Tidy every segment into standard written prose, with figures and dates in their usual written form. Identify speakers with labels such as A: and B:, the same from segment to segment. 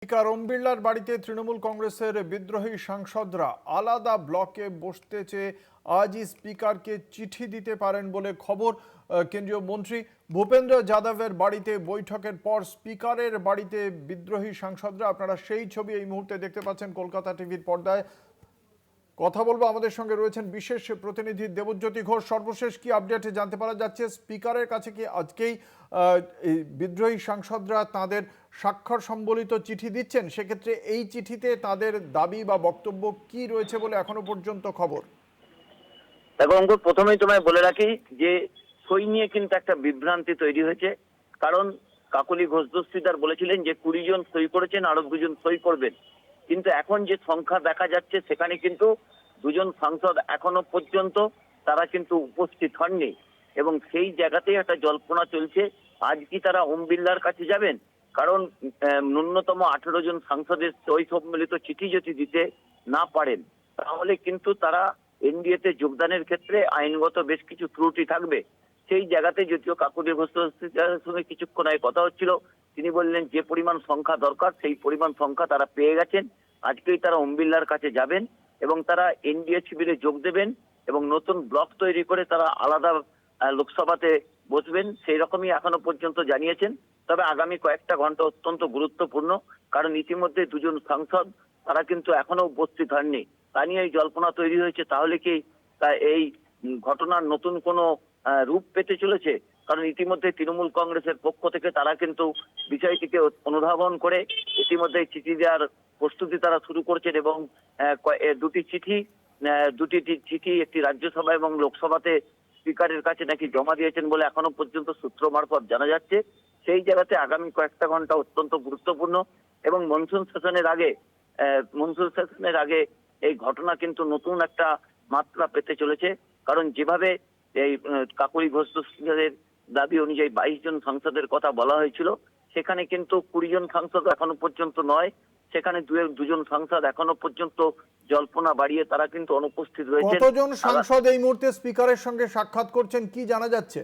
A: Speaker ওম বিড়লার বাড়িতে তৃণমূল কংগ্রেসের বিদ্রোহী সাংসদরা আলাদা ব্লকে বসতে চেয়ে আজই স্পিকারকে চিঠি দিতে পারেন বলে খবর। কেন্দ্রীয় মন্ত্রী ভূপেন্দ্র যাদবের বাড়িতে বৈঠকের পর স্পিকারের বাড়িতে বিদ্রোহী সাংসদরা, আপনারা সেই ছবি এই মুহূর্তে দেখতে পাচ্ছেন কলকাতা টিভির পর্দায়। কথা বলবো, আমাদের সঙ্গে রয়েছেন বিশেষ প্রতিনিধি দেবজ্যোতি ঘোষ। সর্বশেষ কি আপডেট জানতে পারা যাচ্ছে? স্পিকারের কাছে কি আজকেই বিদ্রোহী সাংসদরা তাদের স্বাক্ষর সম্বলিত চিঠি দিচ্ছেন? সেক্ষেত্রে এই চিঠিতে তাদের দাবি বা বক্তব্য কি রয়েছে বলে এখনো পর্যন্ত খবর?
B: দেখো অঙ্কুর, প্রথমেই তোমায় বলে রাখি যে সই নিয়ে কিন্তু একটা বিভ্রান্তি তৈরি হয়েছে। কারণ কাকলি ঘোষ দস্তিদার বলেছিলেন যে 20 জন সই করেছেন, আরো 2 জন সই করবেন। কিন্তু এখন যে সংখ্যা দেখা যাচ্ছে সেখানে কিন্তু 2 জন সাংসদ এখনো পর্যন্ত তারা কিন্তু উপস্থিত হননি, এবং সেই জায়গাতেই একটা জল্পনা চলছে আজ কি তারা ওম বিড়লার কাছে যাবেন। কারণ ন্যূনতম 18 জন সাংসদের সই সম্মিলিত চিঠি যদি দিতে না পারেন তাহলে কিন্তু তারা এনডিএতে যোগদানের ক্ষেত্রে আইনগত বেশ কিছু ত্রুটি থাকবে। সেই জায়গাতে যদিও কাকলি ঘোষের সঙ্গে কিছুক্ষণ আগে কথা হচ্ছিল, তিনি বললেন যে পরিমাণ সংখ্যা দরকার সেই পরিমাণ সংখ্যা তারা পেয়ে গেছেন। আজকেই তারা ওম বিড়লার কাছে যাবেন এবং তারা এনডিএ শিবিরে যোগ দেবেন এবং নতুন ব্লক তৈরি করে তারা আলাদা লোকসভাতে বসবেন, সেই রকমই এখনো পর্যন্ত জানিয়েছেন। তবে আগামী কয়েকটা ঘন্টা অত্যন্ত গুরুত্বপূর্ণ, কারণ ইতিমধ্যে 2 জন সাংসদ তারা কিন্তু এখনো উপস্থিত হননি। তা নিয়ে এই জল্পনা তৈরি হয়েছে তাহলে কি এই ঘটনার নতুন কোনো রূপ পেতে চলেছে। কারণ ইতিমধ্যে তৃণমূল কংগ্রেসের পক্ষ থেকে তারা কিন্তু বিষয়টিকে অনুধাবন করে ইতিমধ্যে চিঠি দেওয়ার প্রস্তুতি তারা শুরু করছেন, এবং দুটি চিঠি একটি রাজ্যসভা এবং লোকসভাতে স্পিকারের কাছে নাকি জমা দিয়েছেন বলে এখনো পর্যন্ত সূত্র মারফত জানা যাচ্ছে। সেই জায়গাতে আগামী কয়েকটা ঘন্টা অত্যন্ত গুরুত্বপূর্ণ, এবং মনসুন সেশনের আগে এই ঘটনা কিন্তু নতুন একটা মাত্রা পেতে চলেছে। কারণ যেভাবে এই কাকলি ঘোষ দস্তিদারের দাবি অনুযায়ী 22 জন সাংসদের কথা বলা হয়েছিল, সেখানে কিন্তু 20 জন সাংসদ এখনো পর্যন্ত নয়, সেখানে 2 জন সাংসদ এখনো পর্যন্ত জল্পনা বাড়িয়ে তারা কিন্তু অনুপস্থিত রয়েছেন।
A: কতজন সাংসদ এই মুহূর্তে স্পিকারের সঙ্গে সাক্ষাৎ করছেন কি জানা যাচ্ছে?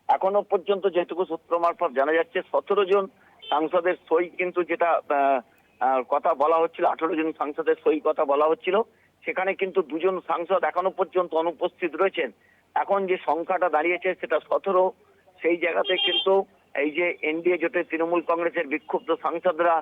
B: এখনো পর্যন্ত যেটুকু সূত্র মারফত জানা যাচ্ছে 17 জন সাংসদের সই কিন্তু যেটা কথা বলা হচ্ছিল, 18 জন সাংসদের সই কথা বলা হচ্ছিল, সেখানে কিন্তু 2 জন সাংসদ এখনো পর্যন্ত অনুপস্থিত রয়েছেন। এখন যে সংখ্যাটা দাঁড়িয়েছে সেটা 17। সেই জায়গাতে কিন্তু এই যে এনডিএ জোটের তৃণমূল কংগ্রেসের বিক্ষুব্ধ সাংসদরা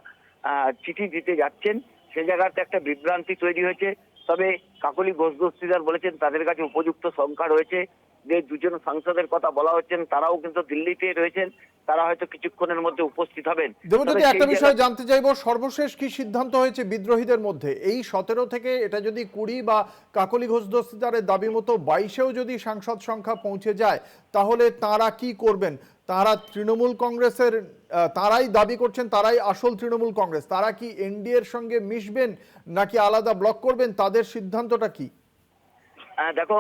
B: চিঠি দিতে যাচ্ছেন, সে জায়গাতে একটা বিভ্রান্তি তৈরি হয়েছে। তবে কাকলি ঘোষ দস্তিদার বলেছেন তাদের কাছে উপযুক্ত সংখ্যা রয়েছে। যে 2 জন সাংসদের কথা বলা হচ্ছেন তারাও কিন্তু দিল্লিতে রয়েছেন, তারা হয়তো কিছুক্ষণের মধ্যে উপস্থিত হবেন।
A: দেবজ্যোতি, একটা বিষয় জানতে চাইবো, সর্বশেষ কি সিদ্ধান্ত হয়েছে বিদ্রোহীদের মধ্যে? এই 17 থেকে এটা যদি 20 বা কাকলি ঘোষ দস্তিদারের দাবি মতো 22-এও যদি সাংসদ সংখ্যা পৌঁছে যায় তাহলে তারা কি করবেন? তারা তৃণমূল কংগ্রেসের, তারাই দাবি করছেন তারাই আসল তৃণমূল কংগ্রেস, তারা কি এনডিএর সঙ্গে মিশবেন নাকি আলাদা ব্লক করবেন? তাদের সিদ্ধান্তটা কি?
B: দেখো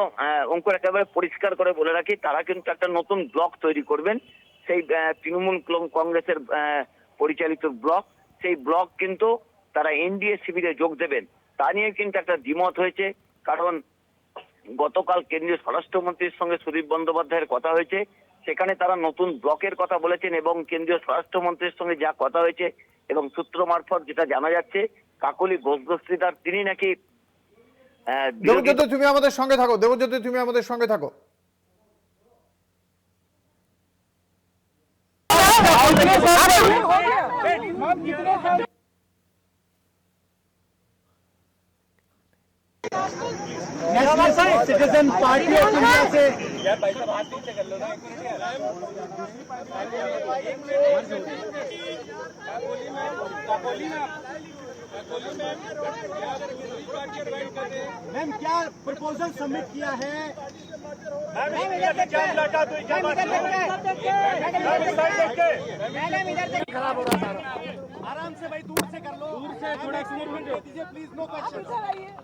B: অঙ্কুর, একেবারে পরিষ্কার করে বলে রাখি, তারা কিন্তু একটা নতুন ব্লক তৈরি করবেন। সেই তৃণমূল কংগ্রেসের পরিচালিত ব্লক, সেই ব্লক কিন্তু তারা এনডিএ শিবিরে যোগ দেবেন। তা নিয়ে কিন্তু একটা দ্বিমত হয়েছে। কারণ গতকাল কেন্দ্রীয় স্বরাষ্ট্রমন্ত্রীর সঙ্গে সুদীপ বন্দ্যোপাধ্যায়ের কথা হয়েছে, সেখানে তারা নতুন ব্লকের কথা বলেছেন, এবং কেন্দ্রীয় স্বরাষ্ট্রমন্ত্রীর সঙ্গে যা কথা হয়েছে এবং সূত্র মারফত যেটা জানা যাচ্ছে, কাকলি ঘোষ দস্তিদার তিনি নাকি
A: দেবজ্যোতি, তুমি আমাদের সঙ্গে থাকো। দেবজ্যোতি, তুমি আমাদের সঙ্গে থাকো।
C: सिटीजन पार्टी ऑफ इंडिया से मैम क्या प्रपोजल सबमिट किया है? खराब हो रहा है, आराम से भाई, दूर से कर लो, दूर से थोड़ा एक्सप्लेन दीजिए प्लीज। No question.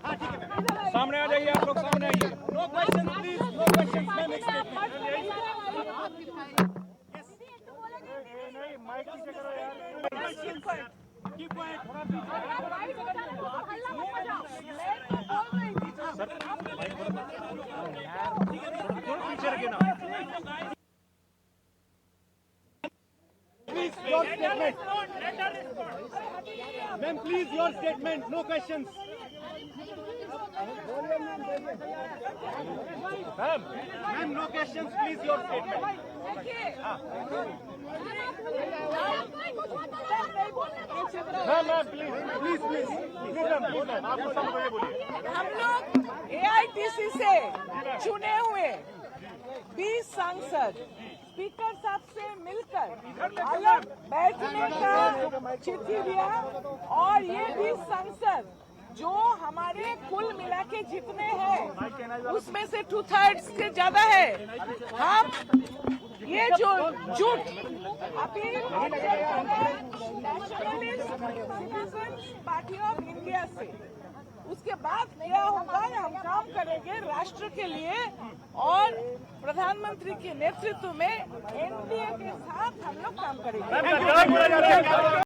C: हाँ ठीक है, सामने आ जाइए, आप लोग सामने आइए। No question please, no question ma'am. नहीं माइक से करो यार, कीप क्वाइट। पीछे रखिए ना। Please, your statement. Ma'am, please your statement. No questions. Ma'am, no questions. Please your statement. Ma'am, please. Please, ma'am. आपको सब ये बोलिए.
D: हम लोग AITC से चुने हुए 20 सांसद स्पीकर साहब से मिलकर अलग बैठने का चिट्ठी दिया और ये 20 सांसद जो हमारे कुल मिला के जितने हैं उसमें से 2/3 से ज्यादा है. हम ये जो झूठ appeal nationalist party of India से उसके बाद क्या होगा हम काम करेंगे राष्ट्र के लिए और प्रधानमंत्री के नेतृत्व में एनडीए के साथ हम लोग काम करेंगे.